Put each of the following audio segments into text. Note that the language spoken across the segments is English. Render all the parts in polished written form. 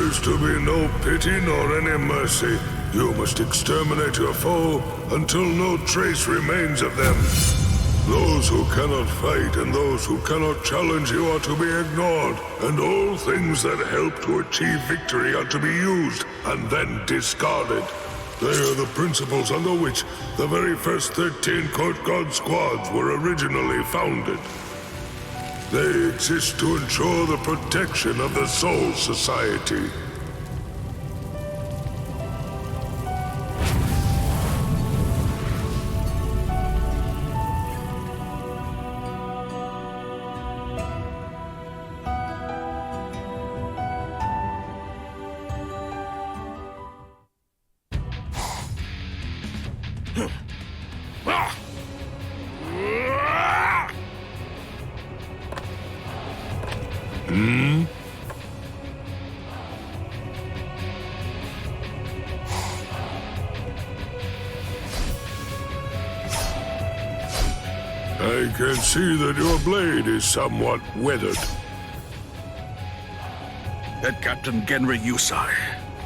is to be no pity nor any mercy. You must exterminate your foe until no trace remains of them. Those who cannot fight and those who cannot challenge you are to be ignored, and all things that help to achieve victory are to be used and then discarded. They are the principles under which the very first 13 Court Guard squads were originally founded. They exist to ensure the protection of the Soul Society. I can see that your blade is somewhat weathered. Head Captain Genryusai,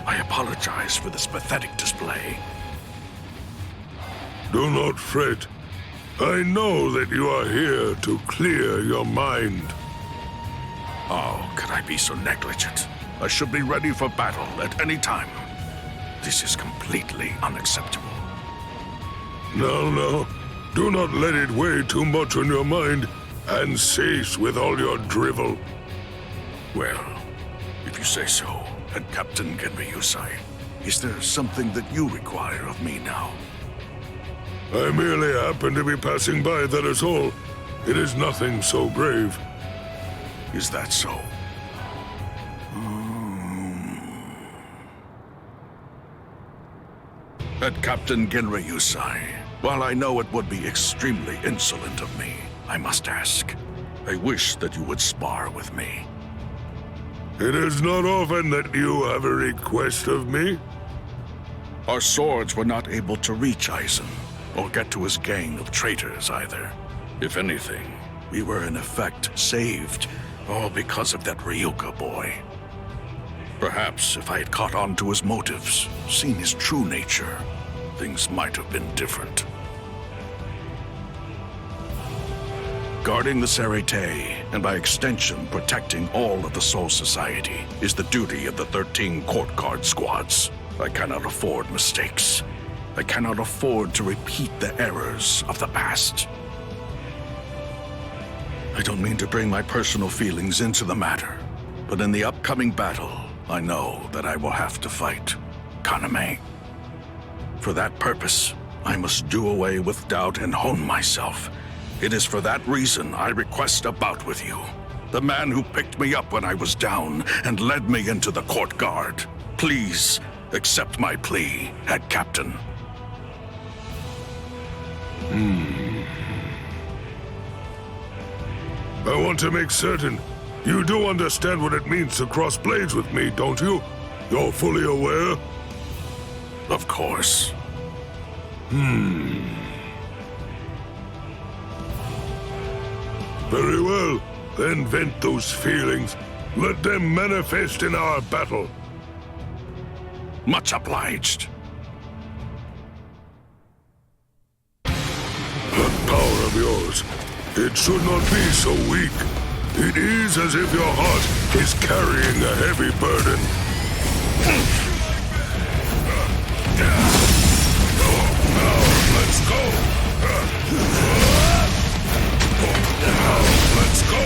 I apologize for this pathetic display. Do not fret. I know that you are here to clear your mind. Oh, could I be so negligent? I should be ready for battle at any time. This is completely unacceptable. No. Do not let it weigh too much on your mind, and cease with all your drivel. Well, if you say so, Head Captain Genryusai, is there something that you require of me now? I merely happen to be passing by, that is all. It is nothing so grave. Is that so? Head Captain Genryusai, while I know it would be extremely insolent of me, I must ask. I wish that you would spar with me. It is not often that you have a request of me. Our swords were not able to reach Aizen, or get to his gang of traitors either. If anything, we were in effect saved, all because of that Ryuka boy. Perhaps if I had caught on to his motives, seen his true nature, things might have been different. Guarding the Serete, and by extension protecting all of the Soul Society, is the duty of the 13 Court Guard squads. I cannot afford mistakes. I cannot afford to repeat the errors of the past. I don't mean to bring my personal feelings into the matter, but in the upcoming battle, I know that I will have to fight Kaname. For that purpose, I must do away with doubt and hone myself. It is for that reason I request a bout with you. The man who picked me up when I was down and led me into the Court Guard. Please, accept my plea, Head Captain. I want to make certain. You do understand what it means to cross blades with me, don't you? You're fully aware? Of course. Very well. Then vent those feelings. Let them manifest in our battle. Much obliged. That power of yours, it should not be so weak. It is as if your heart is carrying a heavy burden. Now, let's go. Now, let's go.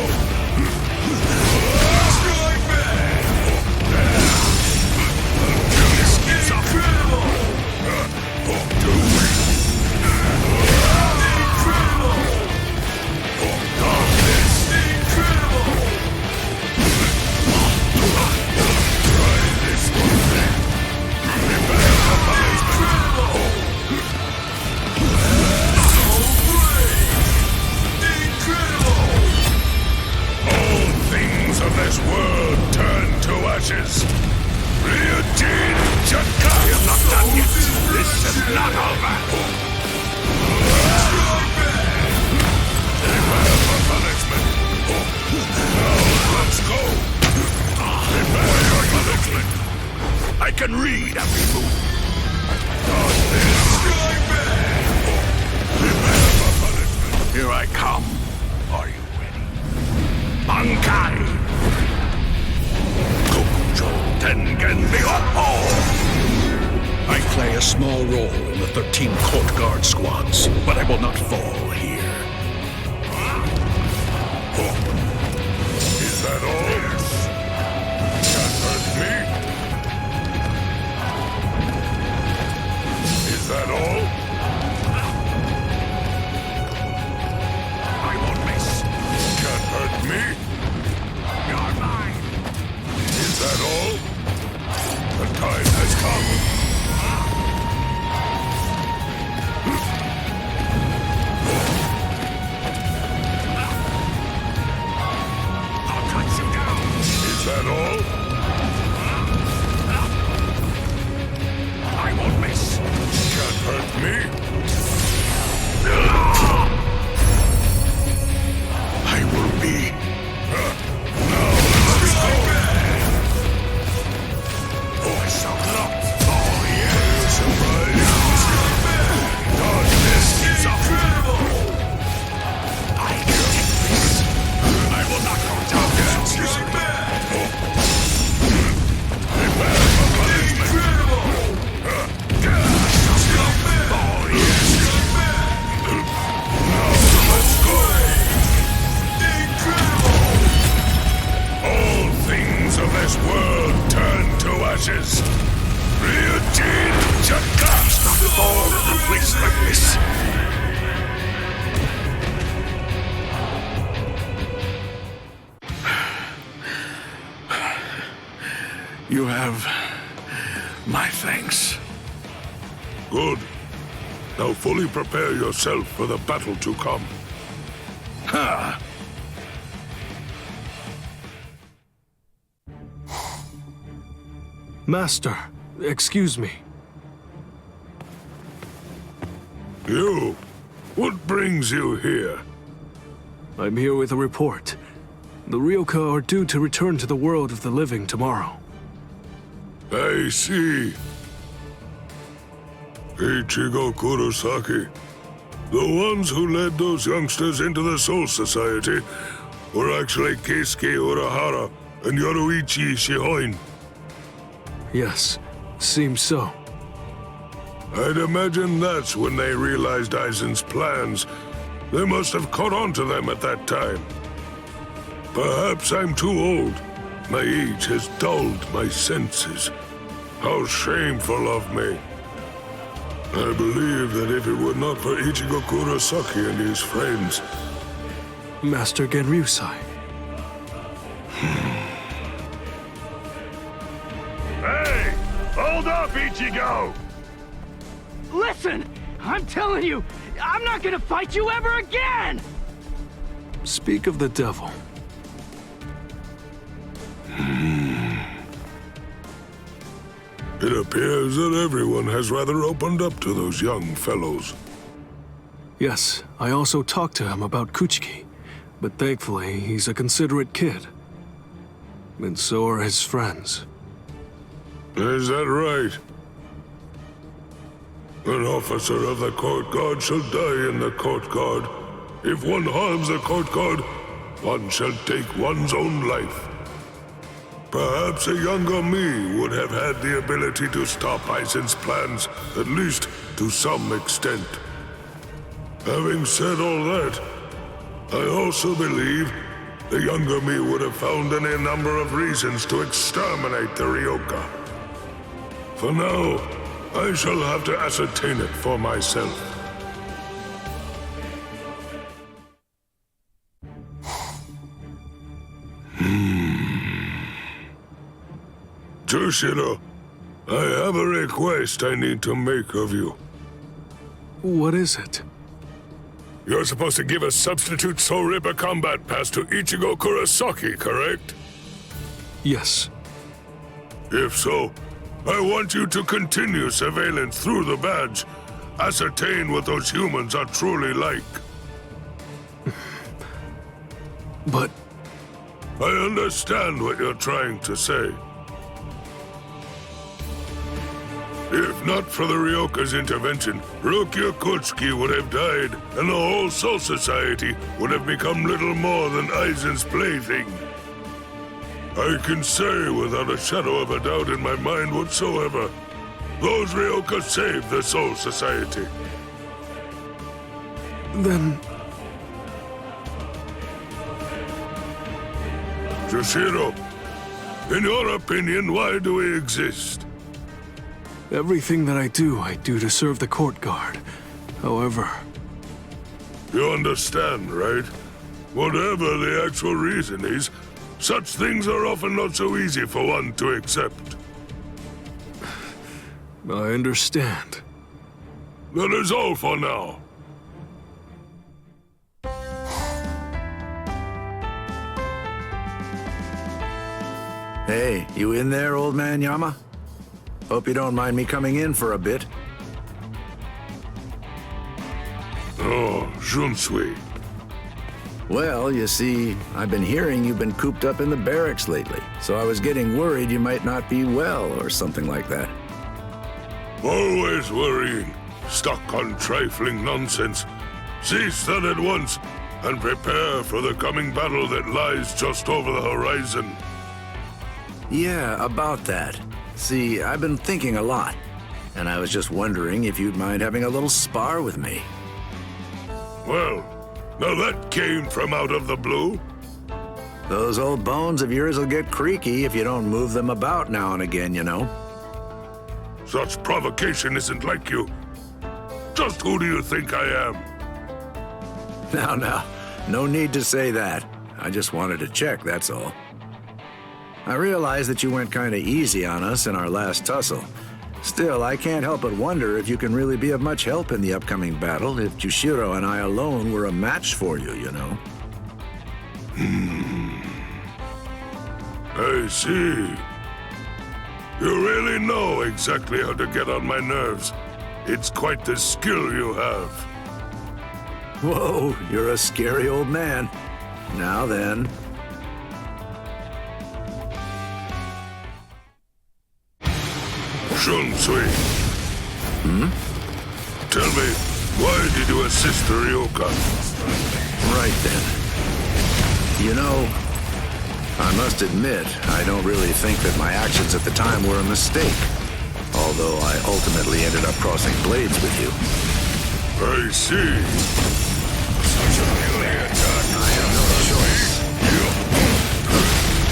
This is incredible. Too weak. Incredible. Darkness. Incredible. Try this one then. Prepare for punishment. So brave. Incredible. All things of this world turn to ashes. Ryujin Chaka! I am not done yet. This is not over. Prepare for punishment. Now, let's go. Prepare for punishment. I can read every move. Here I come. Are you ready? Bankai! Kokujo Tengen Mihoho! I play a small role in the 13 court guard squads, but I will not fall here. Is that all? Can't hurt me? Is that all? I won't miss. Can't hurt me? You're mine. Is that all? The time has come. Is that all? I won't miss. Can't hurt me? I will be. Now let's go! I shall not fall yet. Surprise! Darkness is incredible. I can take this. I will not go down yet. Prepare for punishment! Fall yet. Now let's go! All things of this world turn to ashes. Ryujin Chaka! Not fall in a place like this. You have my thanks. Good. Now fully prepare yourself for the battle to come. Ha! Master, excuse me. You? What brings you here? I'm here with a report. The Ryoka are due to return to the world of the living tomorrow. I see. Ichigo Kurosaki. The ones who led those youngsters into the Soul Society were actually Keisuke Urahara and Yoruichi Shihoin. Yes, seems so. I'd imagine that's when they realized Aizen's plans. They must have caught on to them at that time. Perhaps I'm too old. My age has dulled my senses. How shameful of me. I believe that if it were not for Ichigo Kurosaki and his friends... Master Genryusai. Hey! Hold up, Ichigo! Listen! I'm telling you, I'm not gonna fight you ever again! Speak of the devil. It appears that everyone has rather opened up to those young fellows. Yes, I also talked to him about Kuchiki, but thankfully he's a considerate kid. And so are his friends. Is that right? An officer of the court guard shall die in the court guard. If one harms the court guard, one shall take one's own life. Perhaps a younger me would have had the ability to stop Aizen's plans, at least to some extent. Having said all that, I also believe the younger me would have found any number of reasons to exterminate the Ryoka. For now, I shall have to ascertain it for myself. Jushiro, I have a request I need to make of you. What is it? You're supposed to give a substitute Soul Reaper combat pass to Ichigo Kurosaki, correct? Yes. If so, I want you to continue surveillance through the badge. Ascertain what those humans are truly like. But I understand what you're trying to say. If not for the Ryoka's intervention, Rokya Kotsuki would have died, and the whole Soul Society would have become little more than Aizen's plaything. I can say without a shadow of a doubt in my mind whatsoever, those Ryoka saved the Soul Society. Then Jushiro, in your opinion, why do we exist? everything that I do to serve the court guard. However, You understand, right? Whatever the actual reason is, such things are often not so easy for one to accept. I understand. That is all for now. Hey, you in there, old man Yama? Hope you don't mind me coming in for a bit. Oh, Shunsui. Well, you see, I've been hearing you've been cooped up in the barracks lately, so I was getting worried you might not be well or something like that. Always worrying, stuck on trifling nonsense. Cease that at once, and prepare for the coming battle that lies just over the horizon. Yeah, about that. See, I've been thinking a lot, and I was just wondering if you'd mind having a little spar with me. Well, now that came from out of the blue. Those old bones of yours will get creaky if you don't move them about now and again, you know. Such provocation isn't like you. Just who do you think I am? Now, no need to say that. I just wanted to check, that's all. I realize that you went kinda easy on us in our last tussle. Still, I can't help but wonder if you can really be of much help in the upcoming battle if Jushiro and I alone were a match for you, you know. I see. You really know exactly how to get on my nerves. It's quite the skill you have. Whoa, you're a scary old man. Now then. Shunsui. Tell me, why did you assist the Ryoka? Right then. You know, I must admit, I don't really think that my actions at the time were a mistake. Although I ultimately ended up crossing blades with you. I see. Such a melee attack. I have no choice.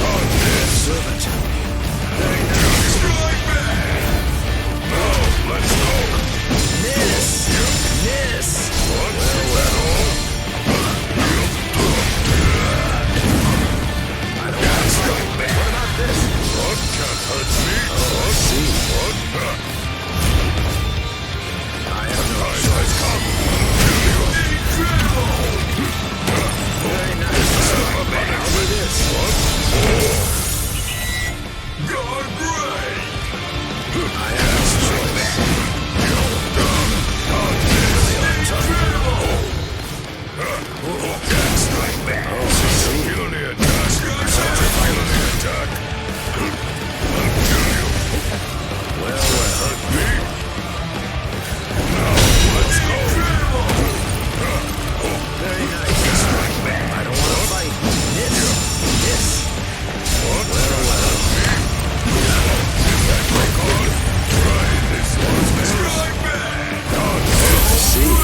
On this. Servant. Strike back. Now, let's go. Miss! Miss! I don't want to strike back. What about this? What can't hurt me? Oh, I see. I have no choice. Very nice. How about this? God break! I have no choice. Strike back. Oh, see? Puny attack. Such a puny attack. I'll kill you. Well, Hurt me? Now, let's go. very nice. I don't want to fight. This. What? Try this one. Strike back. See.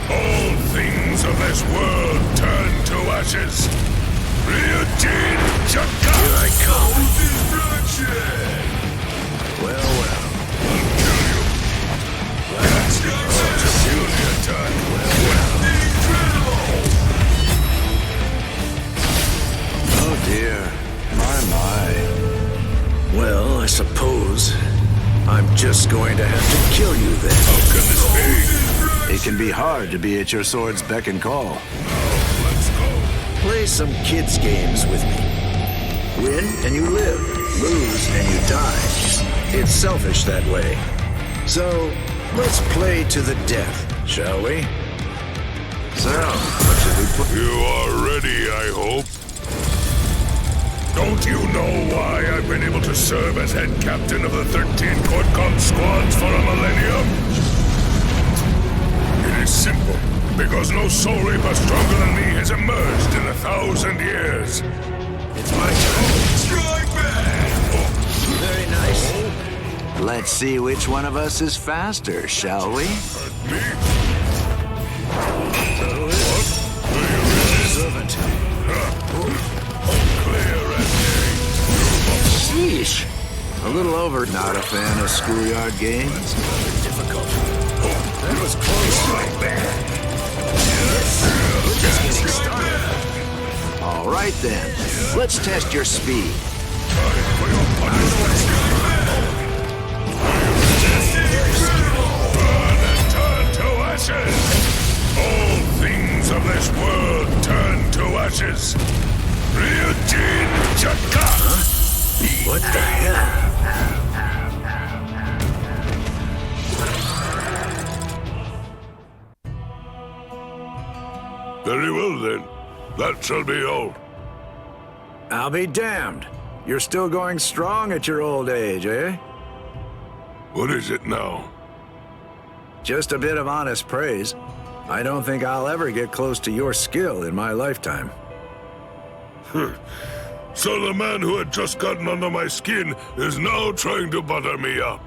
All things of this world turn to ashes. Ryujin Chaka! Here I come. Destruction! Well. I'll kill you. That's such a puny attack. Oh dear. My. Well, I suppose I'm just going to have to kill you then. How can this be? It can be hard to be at your sword's beck and call. Let's go. Play some kids' games with me. Win and you live. Lose and you die. It's selfish that way. So, let's play to the death, shall we? So, what should we play? You are ready, I hope. Don't you know why I've been able to serve as head captain of the 13 court guard squads for a millennium? It is simple. Because no soul reaper stronger than me has emerged in 1,000 years. It's my turn. Strike back! Very nice. Let's see which one of us is faster, shall we? Me? What? Servant. Clear and Sheesh. A little over. Not a fan of schoolyard games. difficult. That was close. Right there. We're just getting started. All right then. Let's test your speed. Burn and turn to ashes. All things of this world turn to ashes. Ryujin Chaka. What the hell? Very well then. That shall be all. I'll be damned. You're still going strong at your old age, eh? What is it now? Just a bit of honest praise. I don't think I'll ever get close to your skill in my lifetime. So the man who had just gotten under my skin is now trying to butter me up.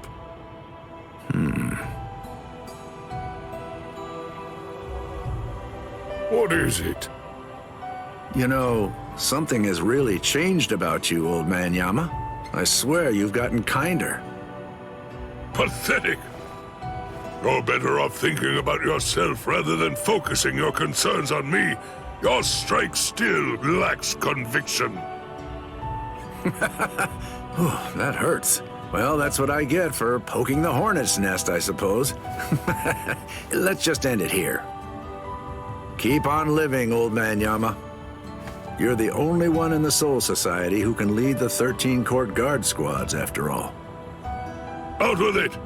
What is it? You know, something has really changed about you, old man Yama. I swear you've gotten kinder. Pathetic. You're better off thinking about yourself rather than focusing your concerns on me. Your strike still lacks conviction. That hurts. Well, that's what I get for poking the hornet's nest, I suppose. Let's just end it here. Keep on living, old man Yama. You're the only one in the Soul Society who can lead the 13 court guard squads, after all. Out with it!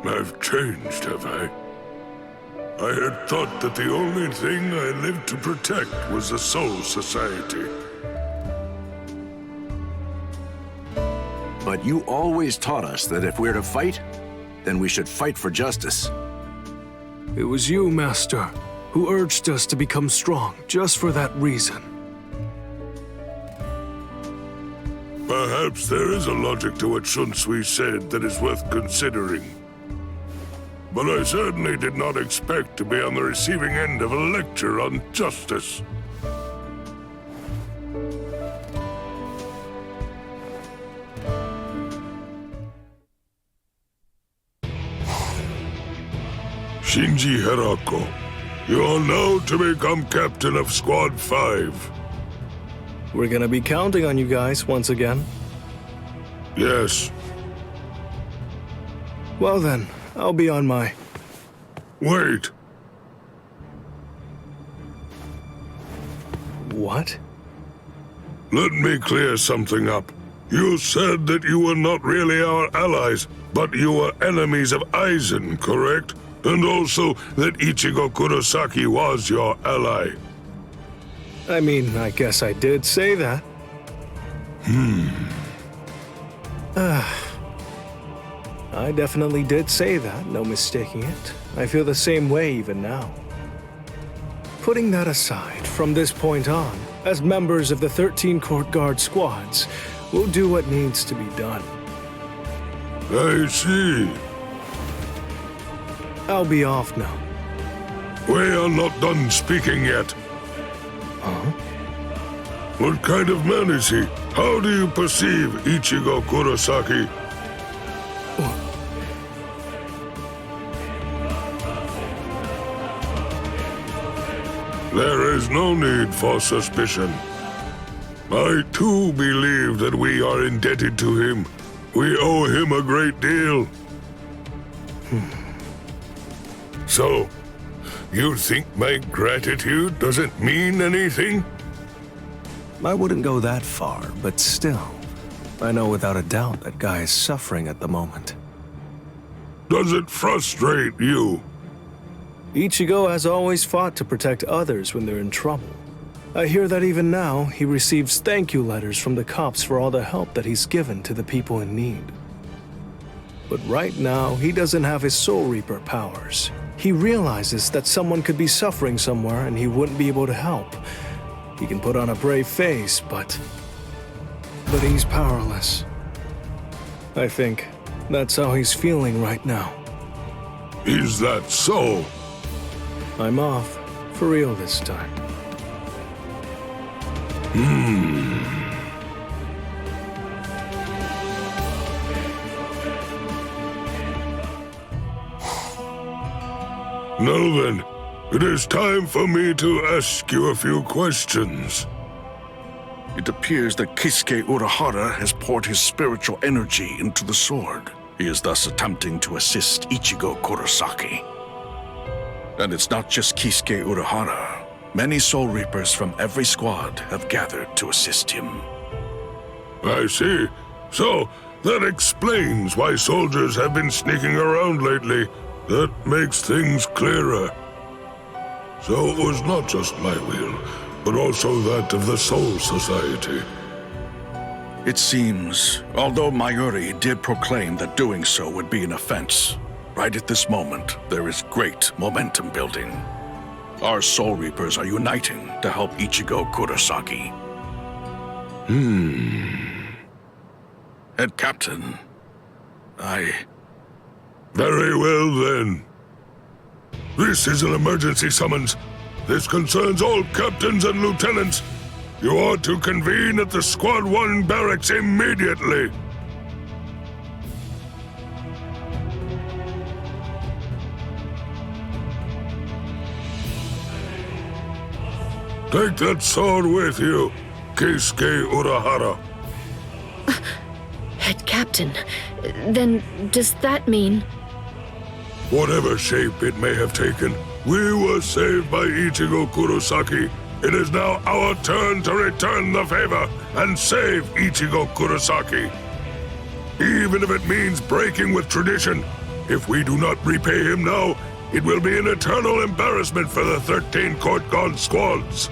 I've changed, have I? I had thought that the only thing I lived to protect was the Soul Society. But you always taught us that if we're to fight, then we should fight for justice. It was you, Master, who urged us to become strong just for that reason. Perhaps there is a logic to what Shunsui said that is worth considering. But I certainly did not expect to be on the receiving end of a lecture on justice. Shinji Hirako, you are now to become captain of Squad 5. We're gonna be counting on you guys once again. Yes. Well then, I'll be on my... Wait. What? Let me clear something up. You said that you were not really our allies, but you were enemies of Aizen, correct? And also that Ichigo Kurosaki was your ally. I mean, I guess I did say that. I definitely did say that, no mistaking it. I feel the same way even now. Putting that aside, from this point on, as members of the 13 court guard squads, we'll do what needs to be done. I see. I'll be off now. We are not done speaking yet. Huh? What kind of man is he? How do you perceive Ichigo Kurosaki? There is no need for suspicion. I too believe that we are indebted to him. We owe him a great deal. So, you think my gratitude doesn't mean anything? I wouldn't go that far, but still, I know without a doubt that guy is suffering at the moment. Does it frustrate you? Ichigo has always fought to protect others when they're in trouble. I hear that even now, he receives thank you letters from the cops for all the help that he's given to the people in need. But right now, he doesn't have his Soul Reaper powers. He realizes that someone could be suffering somewhere and he wouldn't be able to help. He can put on a brave face, but he's powerless. I think that's how he's feeling right now. Is that so? I'm off, for real this time. Now then, it is time for me to ask you a few questions. It appears that Kisuke Urahara has poured his spiritual energy into the sword. He is thus attempting to assist Ichigo Kurosaki. And it's not just Kisuke Urahara. Many Soul Reapers from every squad have gathered to assist him. I see. So, that explains why soldiers have been sneaking around lately. That makes things clearer. So it was not just my will, but also that of the Soul Society. It seems, although Mayuri did proclaim that doing so would be an offense, right at this moment, there is great momentum building. Our Soul Reapers are uniting to help Ichigo Kurosaki. Head Captain, Very well then. This is an emergency summons. This concerns all captains and lieutenants. You are to convene at the Squad 1 barracks immediately. Take that sword with you, Kisuke Urahara. Head Captain, then does that mean... Whatever shape it may have taken, we were saved by Ichigo Kurosaki. It is now our turn to return the favor and save Ichigo Kurosaki. Even if it means breaking with tradition, if we do not repay him now, it will be an eternal embarrassment for the 13 Court Guard squads.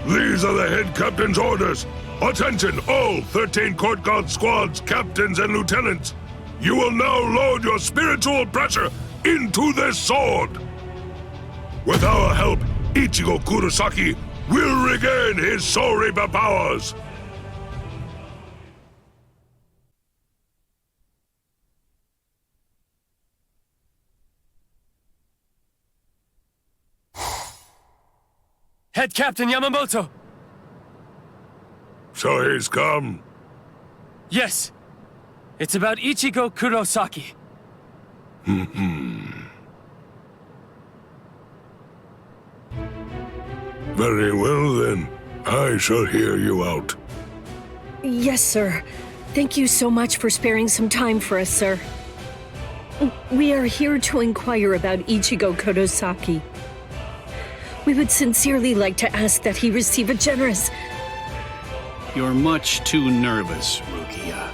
These are the head captain's orders. Attention, all 13 Court Guard squads, captains and lieutenants. You will now load your spiritual pressure into this sword. With our help, Ichigo Kurosaki will regain his Soul Reaper powers. Head Captain Yamamoto! So he's come. Yes! It's about Ichigo Kurosaki. Very well then. I shall hear you out. Yes, sir. Thank you so much for sparing some time for us, sir. We are here to inquire about Ichigo Kurosaki. We would sincerely like to ask that he receive a generous... You're much too nervous, Rukia.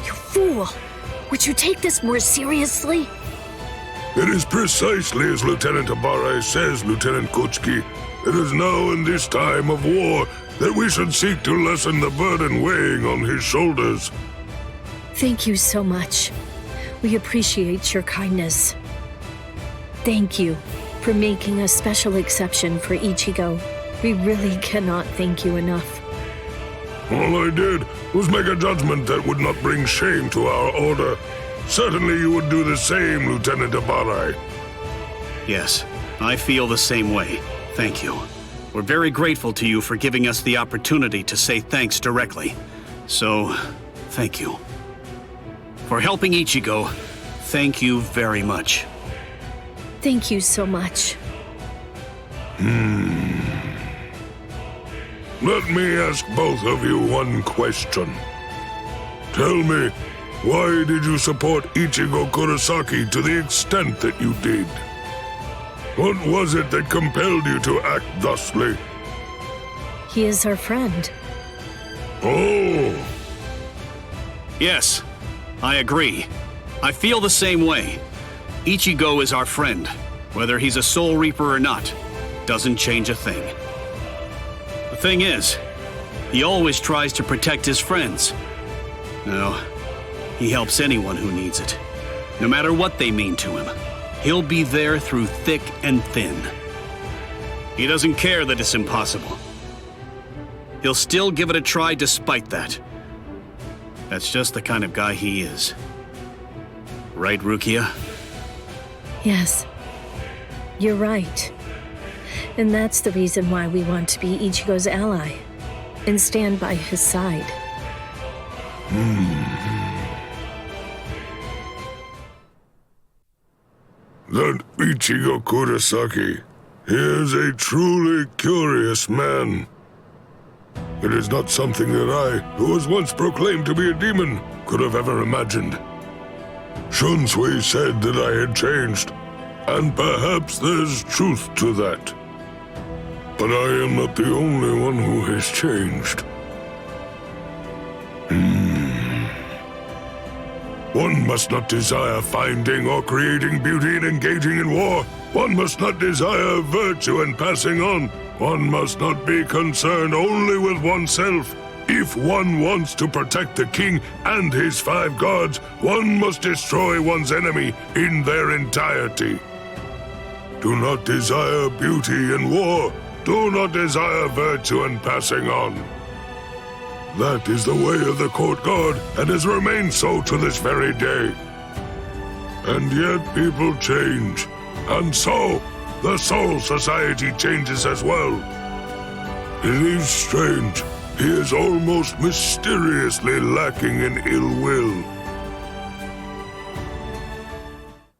You fool! Would you take this more seriously? It is precisely as Lieutenant Abare says, Lieutenant Kuchiki. It is now in this time of war that we should seek to lessen the burden weighing on his shoulders. Thank you so much. We appreciate your kindness. Thank you for making a special exception for Ichigo. We really cannot thank you enough. All I did was make a judgment that would not bring shame to our order. Certainly you would do the same, Lieutenant Abare. Yes, I feel the same way. Thank you. We're very grateful to you for giving us the opportunity to say thanks directly. So, thank you. For helping Ichigo, thank you very much. Thank you so much. Let me ask both of you one question. Tell me, why did you support Ichigo Kurosaki to the extent that you did? What was it that compelled you to act thusly? He is our friend. Oh, Yes, I agree. I feel the same way. Ichigo is our friend. Whether he's a Soul Reaper or not, doesn't change a thing. The thing is, he always tries to protect his friends. No, he helps anyone who needs it. No matter what they mean to him, he'll be there through thick and thin. He doesn't care that it's impossible. He'll still give it a try despite that. That's just the kind of guy he is. Right, Rukia? Yes. You're right. And that's the reason why we want to be Ichigo's ally and stand by his side. That Ichigo Kurosaki, he is a truly curious man. It is not something that I, who was once proclaimed to be a demon, could have ever imagined. Shunsui said that I had changed, and perhaps there's truth to that. But I am not the only one who has changed. One must not desire finding or creating beauty and engaging in war. One must not desire virtue and passing on. One must not be concerned only with oneself. If one wants to protect the king and his 5 gods, one must destroy one's enemy in their entirety. Do not desire beauty and war. Do not desire virtue and passing on. That is the way of the court guard, and has remained so to this very day. And yet people change, and so the Soul Society changes as well. It is strange. He is almost mysteriously lacking in ill will.